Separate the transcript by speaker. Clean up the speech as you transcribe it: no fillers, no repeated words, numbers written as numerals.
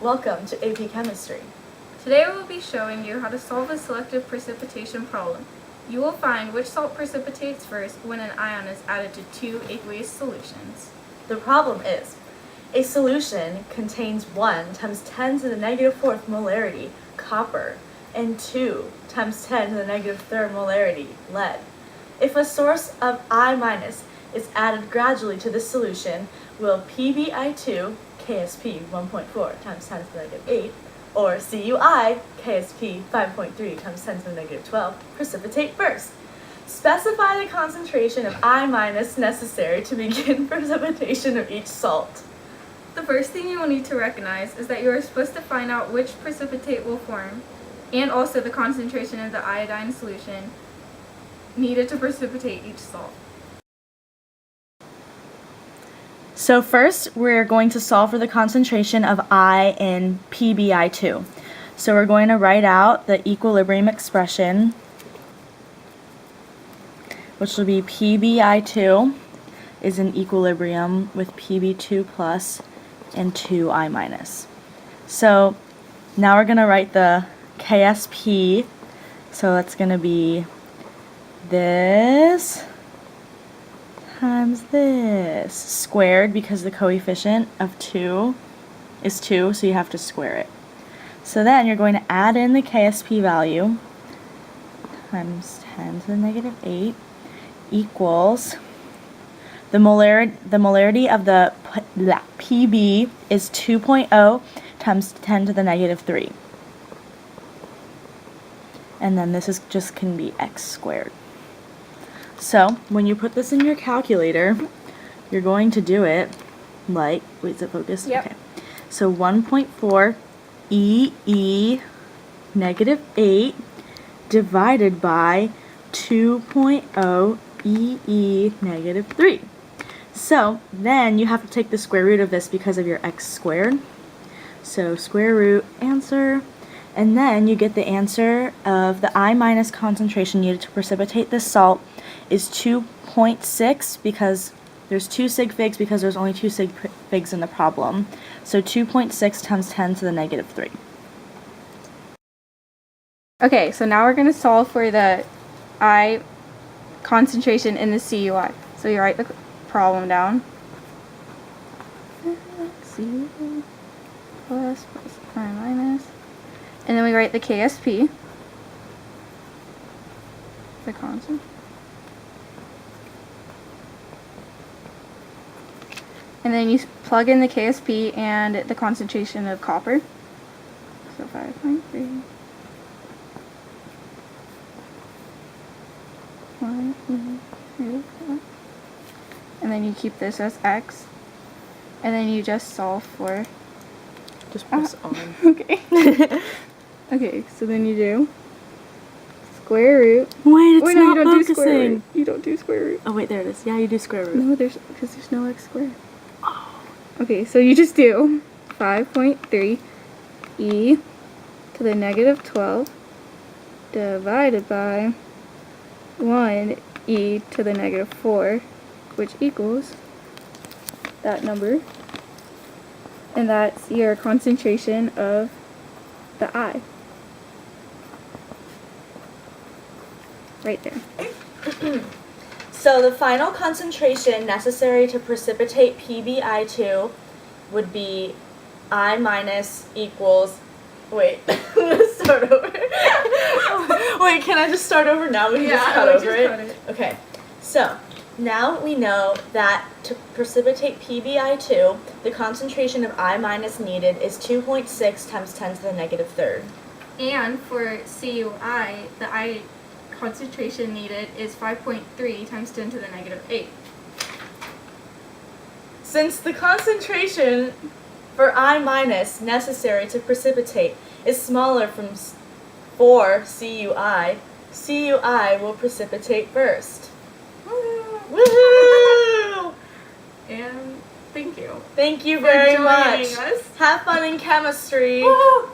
Speaker 1: Welcome to AP Chemistry.
Speaker 2: Today we will be showing you how to solve a selective precipitation problem. You will find which salt precipitates first when an ion is added to two aqueous solutions.
Speaker 1: The problem is, a solution contains 1 times 10 to the negative 4th molarity copper and 2 times 10 to the negative 3rd molarity lead. If a source of I- is added gradually to the solution, will PbI2 KSP 1.4 times 10 to the negative 8 or CuI KSP 5.3 times 10 to the negative 12 precipitate first? Specify the concentration of I- necessary to begin precipitation of each salt.
Speaker 2: The first thing you will need to recognize is that you are supposed to find out which precipitate will form, and also the concentration of the iodine solution needed to precipitate each salt.
Speaker 1: So first, we're going to solve for the concentration of I in PbI2. So we're going to write out the equilibrium expression, which will be PbI2 is in equilibrium with Pb2 plus and 2I-. So now we're going to write the KSP. So that's going to be this times this squared, because the coefficient of 2 is 2, so you have to square it. So then you're going to add in the KSP value times 10 to the negative 8 equals the molarity of the Pb is 2.0 times 10 to the negative 3. And then this is just can be x squared. So when you put this in your calculator, you're going to do it like, wait, is it focused?
Speaker 2: Yep.
Speaker 1: Okay. So 1.4 EE negative 8 divided by 2.0 EE negative 3. So then you have to take the square root of this because of your x squared. So square root answer. And then you get the answer of the I- concentration needed to precipitate this salt is 2.6, because there's 2 sig figs because there's only 2 sig figs in the problem. So 2.6 times 10 to the negative 3.
Speaker 2: Okay, so now we're going to solve for the I concentration in the CuI. So you write the problem down. Cu plus I-. And then we write the KSP, the constant. And then you plug in the KSP and the concentration of copper. So 5.3. And then you keep this as x. And then you just solve for...
Speaker 1: Just press on.
Speaker 2: Okay. Okay, so then you do square root.
Speaker 1: Wait, it's
Speaker 2: no,
Speaker 1: not
Speaker 2: you don't do square
Speaker 1: focusing.
Speaker 2: root. You don't do square root.
Speaker 1: Oh wait, there it is. Yeah, you do square root.
Speaker 2: No, because there's no x squared. Okay, so you just do 5.3 e to the negative 12 divided by 1 e to the negative 4, which equals that number. And that's your concentration of the I. Right there.
Speaker 1: So the final concentration necessary to precipitate PbI2 would be I- equals, wait, let's start over. Wait, can I just start over now? We can just cut over it? Okay, so now we know that to precipitate PbI2, the concentration of I- needed is 2.6 times 10 to the negative 3rd.
Speaker 2: And for CuI, the I concentration needed is 5.3 times 10 to the negative 8.
Speaker 1: Since the concentration for I- necessary to precipitate is smaller for CuI, CuI will precipitate first. Woohoo!
Speaker 2: And thank you.
Speaker 1: Thank you very
Speaker 2: for
Speaker 1: much.
Speaker 2: joining us.
Speaker 1: Have fun in chemistry.
Speaker 2: Woo!